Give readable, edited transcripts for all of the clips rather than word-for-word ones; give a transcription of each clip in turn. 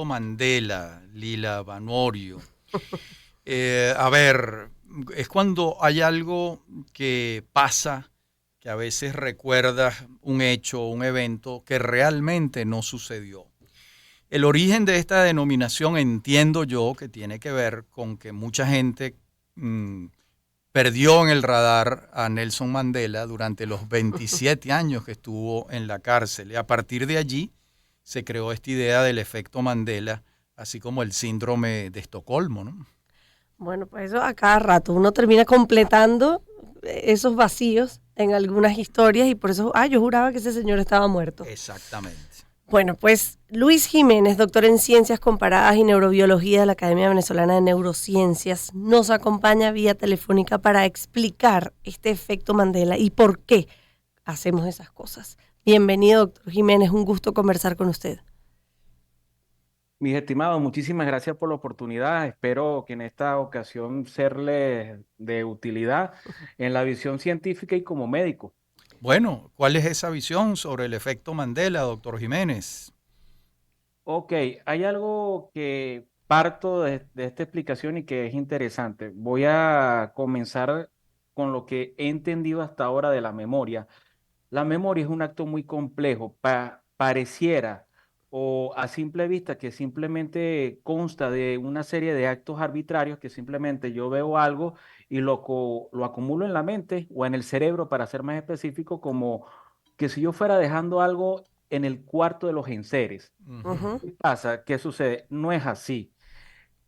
Mandela, Lila Vanorio. A ver, es cuando hay algo que pasa, que a veces recuerdas un hecho, un evento que realmente no sucedió. El origen de esta denominación entiendo yo que tiene que ver con que mucha gente mm, perdió en el radar a Nelson Mandela durante los 27 años que estuvo en la cárcel. Y a partir de allí se creó esta idea del efecto Mandela, así como el síndrome de Estocolmo, ¿no? Bueno, pues eso a cada rato uno termina completando esos vacíos en algunas historias y por eso, yo juraba que ese señor estaba muerto. Exactamente. Bueno, pues Luis Jiménez, doctor en Ciencias Comparadas y Neurobiología de la Academia Venezolana de Neurociencias, nos acompaña vía telefónica para explicar este efecto Mandela y por qué hacemos esas cosas. Bienvenido, doctor Jiménez, un gusto conversar con usted. Mis estimados, muchísimas gracias por la oportunidad. Espero que en esta ocasión serles de utilidad en la visión científica y como médico. Bueno, ¿cuál es esa visión sobre el efecto Mandela, doctor Jiménez? Ok, hay algo que parto de esta explicación y que es interesante. Voy a comenzar con lo que he entendido hasta ahora de la memoria. La memoria es un acto muy complejo. Pareciera o a simple vista que simplemente consta de una serie de actos arbitrarios que simplemente yo veo algo y lo acumulo en la mente o en el cerebro, para ser más específico, como que si yo fuera dejando algo en el cuarto de los enseres. Ujú. ¿Qué pasa? ¿Qué sucede? No es así.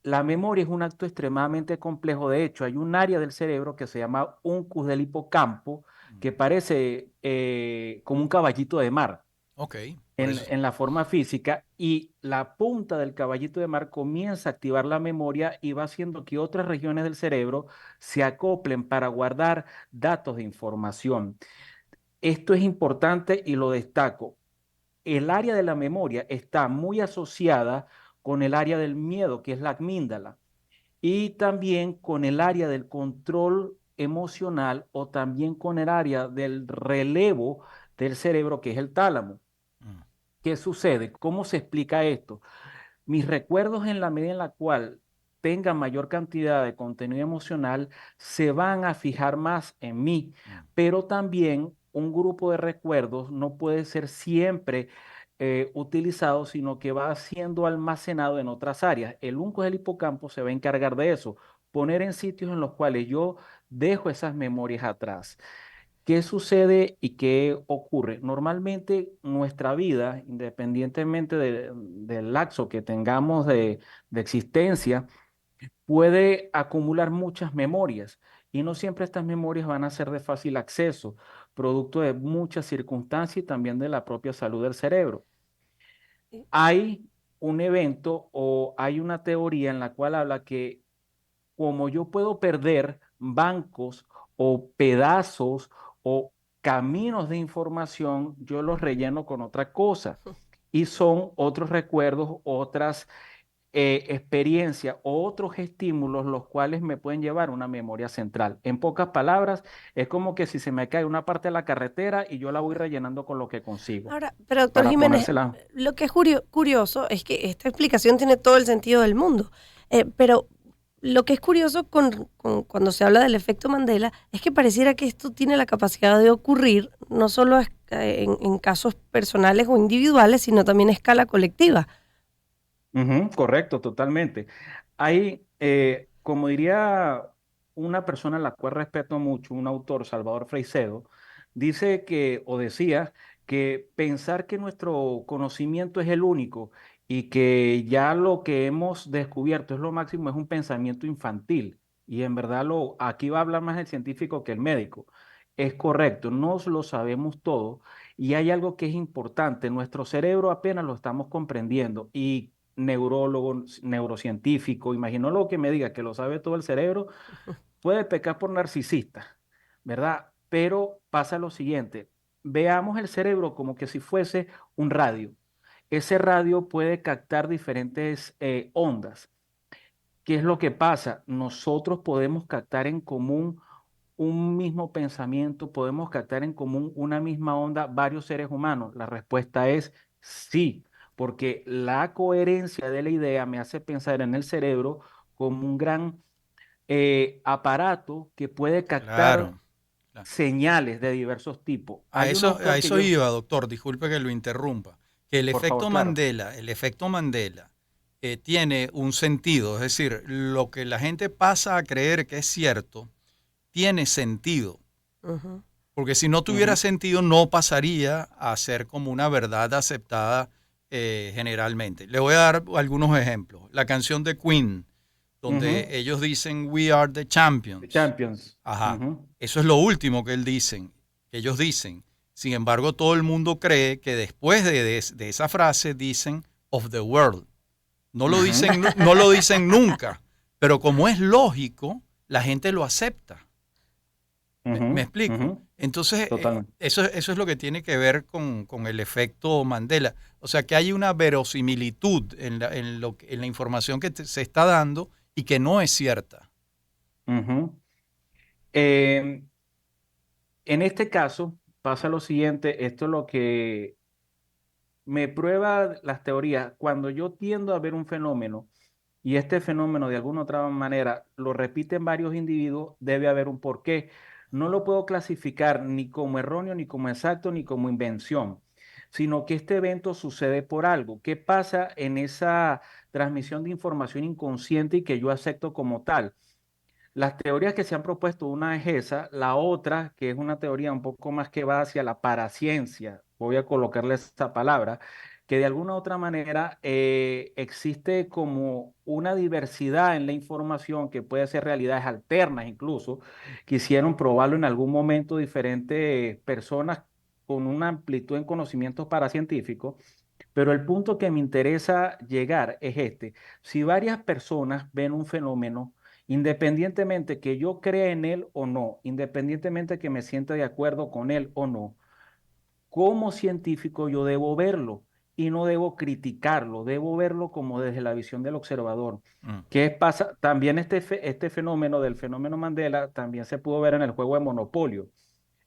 La memoria es un acto extremadamente complejo. De hecho, hay un área del cerebro que se llama uncus del hipocampo, que parece como un caballito de mar Ok, por eso. en la forma física, y la punta del caballito de mar comienza a activar la memoria y va haciendo que otras regiones del cerebro se acoplen para guardar datos de información. Esto es importante y lo destaco. El área de la memoria está muy asociada con el área del miedo, que es la amígdala, y también con el área del control emocional, o también con el área del relevo del cerebro, que es el tálamo. Mm. ¿Qué sucede? ¿Cómo se explica esto? Mis recuerdos, en la medida en la cual tengan mayor cantidad de contenido emocional, se van a fijar más en mí, Mm. pero también un grupo de recuerdos no puede ser siempre utilizado, sino que va siendo almacenado en otras áreas. El unco del hipocampo se va a encargar de eso, poner en sitios en los cuales yo dejo esas memorias atrás. ¿Qué sucede y qué ocurre? Normalmente nuestra vida, independientemente del lapso que tengamos de existencia, puede acumular muchas memorias, y no siempre estas memorias van a ser de fácil acceso, producto de muchas circunstancias y también de la propia salud del cerebro. Hay un evento o hay una teoría en la cual habla que, como yo puedo perder bancos o pedazos o caminos de información, yo los relleno con otra cosa. Y son otros recuerdos, otras experiencias o otros estímulos, los cuales me pueden llevar a una memoria central. En pocas palabras, es como que si se me cae una parte de la carretera y yo la voy rellenando con lo que consigo, Ahora, pero doctor para Jiménez, ponérsela. lo que es curioso es que esta explicación tiene todo el sentido del mundo, pero lo que es curioso cuando se habla del efecto Mandela es que pareciera que esto tiene la capacidad de ocurrir no solo en casos personales o individuales, sino también a escala colectiva. Ujú, correcto, totalmente. Hay, como diría una persona a la cual respeto mucho, un autor, Salvador Freixedo, dice que, o decía, que pensar que nuestro conocimiento es el único y que ya lo que hemos descubierto es lo máximo, es un pensamiento infantil. Y en verdad aquí va a hablar más el científico que el médico. Es correcto, no lo sabemos todo, y hay algo que es importante: nuestro cerebro apenas lo estamos comprendiendo, y neurólogo, neurocientífico, imaginólogo que me diga que lo sabe todo el cerebro, puede pecar por narcisista, ¿verdad? Pero pasa lo siguiente: veamos el cerebro como que si fuese un radio. Ese radio puede captar diferentes ondas. ¿Qué es lo que pasa? Nosotros podemos captar en común un mismo pensamiento, podemos captar en común una misma onda varios seres humanos. La respuesta es sí, porque la coherencia de la idea me hace pensar en el cerebro como un gran aparato que puede captar Claro, claro. señales de diversos tipos. A Hay un eso, a autor que eso yo, iba, doctor, disculpe que lo interrumpa, que por favor, claro. El efecto Mandela tiene un sentido, es decir, lo que la gente pasa a creer que es cierto, tiene sentido, Ujú. porque si no tuviera Ujú, sentido no pasaría a ser como una verdad aceptada generalmente. Le voy a dar algunos ejemplos. La canción de Queen, ujú. donde ellos dicen We are the The champions. Champions. Ajá. Ujú, Eso es lo último que ellos dicen. Sin embargo, todo el mundo cree que después de esa frase dicen of the world. ujú. No lo dicen nunca, pero como es lógico, la gente lo acepta. Me Ujú, explico. ujú. Entonces, Totalmente. eso es lo que tiene que ver con el efecto Mandela. O sea, que hay una verosimilitud en la información que se está dando y que no es cierta. Ujú. Em, en este caso pasa lo siguiente, esto es lo que me prueba las teorías. Cuando yo tiendo a ver un fenómeno y este fenómeno de alguna otra manera lo repiten varios individuos, debe haber un porqué. No lo puedo clasificar ni como erróneo, ni como exacto, ni como invención, sino que este evento sucede por algo. ¿Qué pasa en esa transmisión de información inconsciente y que yo acepto como tal? Las teorías que se han propuesto, una es esa, la otra, que es una teoría un poco más que va hacia la paraciencia, voy a colocarle esa palabra, que de alguna u otra manera existe como una diversidad en la información que puede ser realidades alternas incluso. Quisieron probarlo en algún momento diferentes personas con una amplitud en conocimientos paracientíficos, pero el punto que me interesa llegar es este. Si varias personas ven un fenómeno, independientemente que yo crea en él o no, independientemente que me sienta de acuerdo con él o no, como científico yo debo verlo y no debo criticarlo, debo verlo como desde la visión del observador. Mm. ¿Qué pasa? También este fenómeno del fenómeno Mandela también se pudo ver en el juego de Monopolio.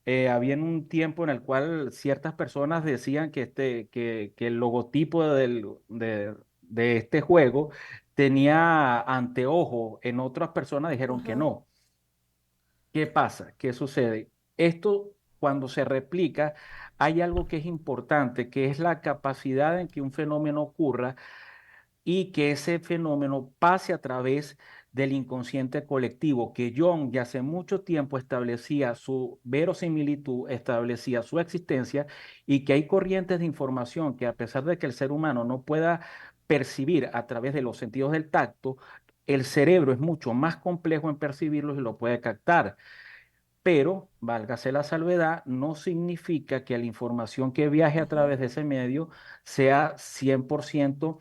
Había en un tiempo en el cual ciertas personas decían que el logotipo de este juego tenía anteojo, en otras personas dijeron que Ajá. no. ¿Qué pasa? ¿Qué sucede? Esto, cuando se replica, hay algo que es importante, que es la capacidad en que un fenómeno ocurra y que ese fenómeno pase a través del inconsciente colectivo, que Jung ya hace mucho tiempo establecía su verosimilitud, establecía su existencia, y que hay corrientes de información que, a pesar de que el ser humano no pueda percibir a través de los sentidos del tacto, el cerebro es mucho más complejo en percibirlos y lo puede captar. Pero, válgase la salvedad, no significa que la información que viaje a Ujú. través de ese medio sea 100%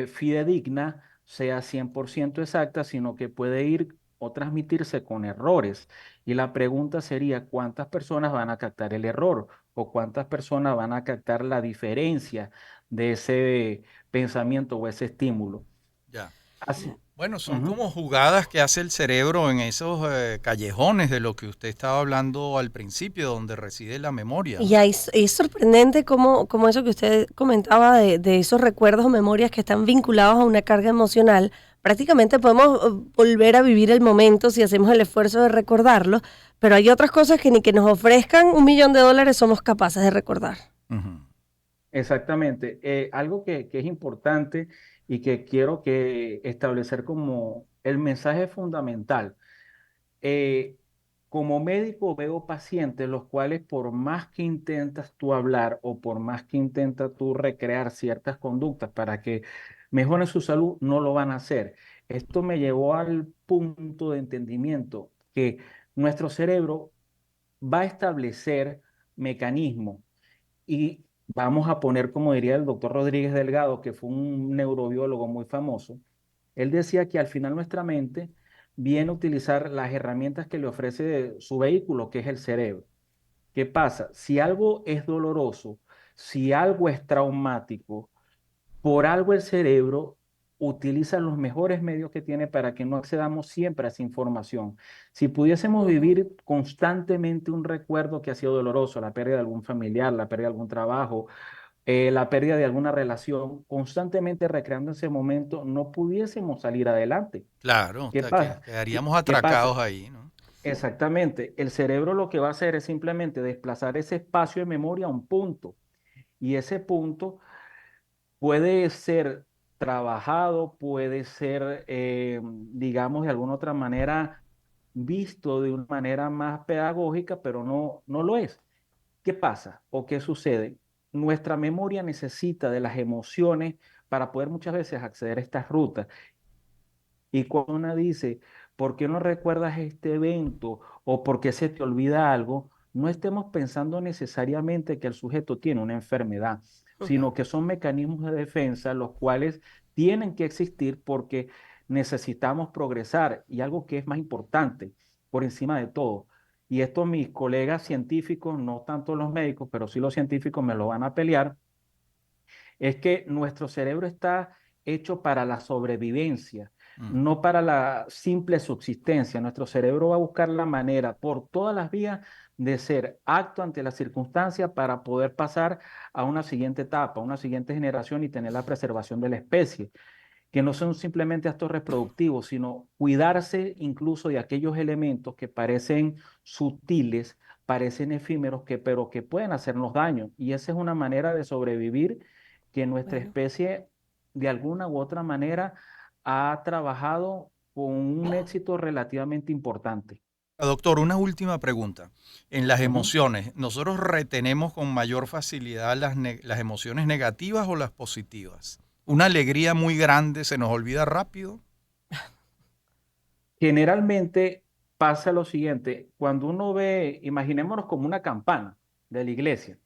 fidedigna, sea 100% exacta, sino que puede ir o transmitirse con errores. Y la pregunta sería, ¿cuántas personas van a captar el error? ¿O cuántas personas van a captar la diferencia de ese pensamiento o ese estímulo? Ya. Así. Bueno, son Ujú. como jugadas que hace el cerebro en esos callejones de lo que usted estaba hablando al principio, donde reside la memoria, Y ¿no? ahí es sorprendente cómo eso que usted comentaba de esos recuerdos o memorias que están vinculados a una carga emocional, prácticamente podemos volver a vivir el momento si hacemos el esfuerzo de recordarlo, pero hay otras cosas que ni que nos ofrezcan $1.000.000 somos capaces de recordar. Ujú. Exactamente. Algo que es importante y que quiero que establecer como el mensaje fundamental. eh, Como médico veo pacientes los cuales por más que intentas tú hablar o por más que intentas tú recrear ciertas conductas para que mejoren su salud, no lo van a hacer. Esto me llevó al punto de entendimiento que nuestro cerebro va a establecer mecanismos y vamos a poner, como diría el doctor Rodríguez Delgado, que fue un neurobiólogo muy famoso. Él decía que al final nuestra mente viene a utilizar las herramientas que le ofrece su vehículo, que es el cerebro. ¿Qué pasa? Si algo es doloroso, si algo es traumático, por algo el cerebro utiliza los mejores medios que tiene para que no accedamos siempre a esa información. Si pudiésemos Ujú. vivir constantemente un recuerdo que ha sido doloroso, la pérdida de algún familiar, la pérdida de algún trabajo, la pérdida de alguna relación, constantemente recreando ese momento, no pudiésemos salir adelante. Claro, ¿Qué pasa? quedaríamos ¿Qué pasa? atracados ahí, ¿no? Exactamente. El cerebro lo que va a hacer es simplemente desplazar ese espacio de memoria a un punto. Y ese punto puede ser trabajado, puede ser, digamos, de alguna otra manera visto de una manera más pedagógica, pero no lo es. ¿Qué pasa o qué sucede? Nuestra memoria necesita de las emociones para poder muchas veces acceder a estas rutas. Y cuando una dice, ¿por qué no recuerdas este evento o por qué se te olvida algo? No estemos pensando necesariamente que el sujeto tiene una enfermedad, sino que son mecanismos de defensa los cuales tienen que existir porque necesitamos progresar. Y algo que es más importante, por encima de todo, y esto mis colegas científicos, no tanto los médicos, pero sí los científicos me lo van a pelear, es que nuestro cerebro está hecho para la sobrevivencia, Mm. no para la simple subsistencia. Nuestro cerebro va a buscar la manera por todas las vías de ser acto ante la circunstancia para poder pasar a una siguiente etapa, a una siguiente generación y tener la preservación de la especie, que no son simplemente actos reproductivos, sino cuidarse incluso de aquellos elementos que parecen sutiles, parecen efímeros, pero que pueden hacernos daño. Y esa es una manera de sobrevivir que nuestra Bueno. especie de alguna u otra manera ha trabajado con un éxito relativamente importante. Doctor, una última pregunta. En las Ujú. emociones, ¿nosotros retenemos con mayor facilidad las emociones negativas o las positivas? ¿Una alegría muy grande se nos olvida rápido? Generalmente pasa lo siguiente, cuando uno ve, imaginémonos como una campana de la iglesia,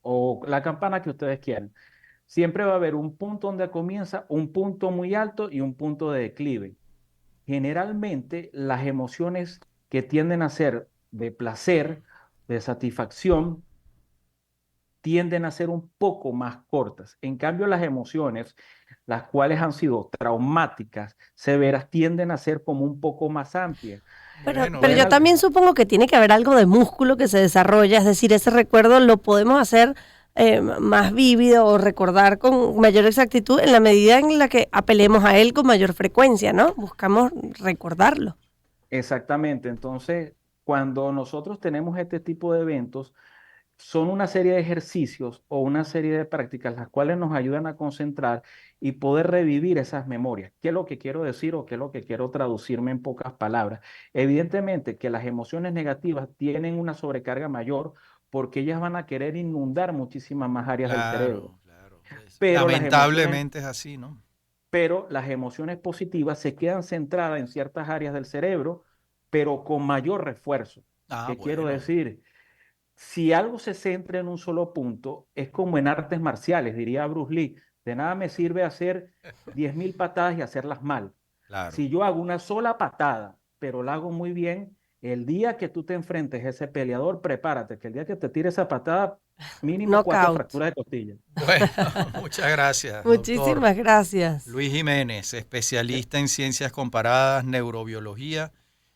o la campana que ustedes quieran. Siempre va a haber un punto donde comienza, un punto muy alto y un punto de declive. Generalmente las emociones que tienden a ser de placer, de satisfacción, tienden a ser un poco más cortas. En cambio, las emociones, las cuales han sido traumáticas, severas, tienden a ser como un poco más amplias. Bueno, Pero Pueden, yo también supongo que tiene que haber algo de músculo que se desarrolla, es decir, ese recuerdo lo podemos hacer más vívido o recordar con mayor exactitud en la medida en la que apelemos a él con mayor frecuencia, ¿no? Buscamos recordarlo. exactamente. Entonces, cuando nosotros tenemos este tipo de eventos, son una serie de ejercicios o una serie de prácticas las cuales nos ayudan a concentrar y poder revivir esas memorias. ¿Qué es lo que quiero decir o qué es lo que quiero traducirme en pocas palabras? Evidentemente que las emociones negativas tienen una sobrecarga mayor porque ellas van a querer inundar muchísimas más áreas del cerebro. claro, claro. Pero las emociones, Lamentablemente es así, ¿no? pero las emociones positivas se quedan centradas en ciertas áreas del cerebro, pero con mayor refuerzo. Ah, ¿Qué quiero bueno. decir? Si algo se centra en un solo punto, es como en artes marciales, diría Bruce Lee, de nada me sirve hacer 10.000 patadas y hacerlas mal. Claro. Si yo hago una sola patada, pero la hago muy bien, el día que tú te enfrentes a ese peleador, prepárate, que el día que te tire esa patada, mínimo 4 Knockout. fracturas de costilla. Bueno, muchas gracias, doctor Muchísimas gracias. Luis Jiménez, especialista en ciencias comparadas, neurobiología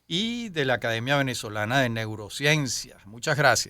y de la Academia Venezolana de Neurociencias. Muchas gracias.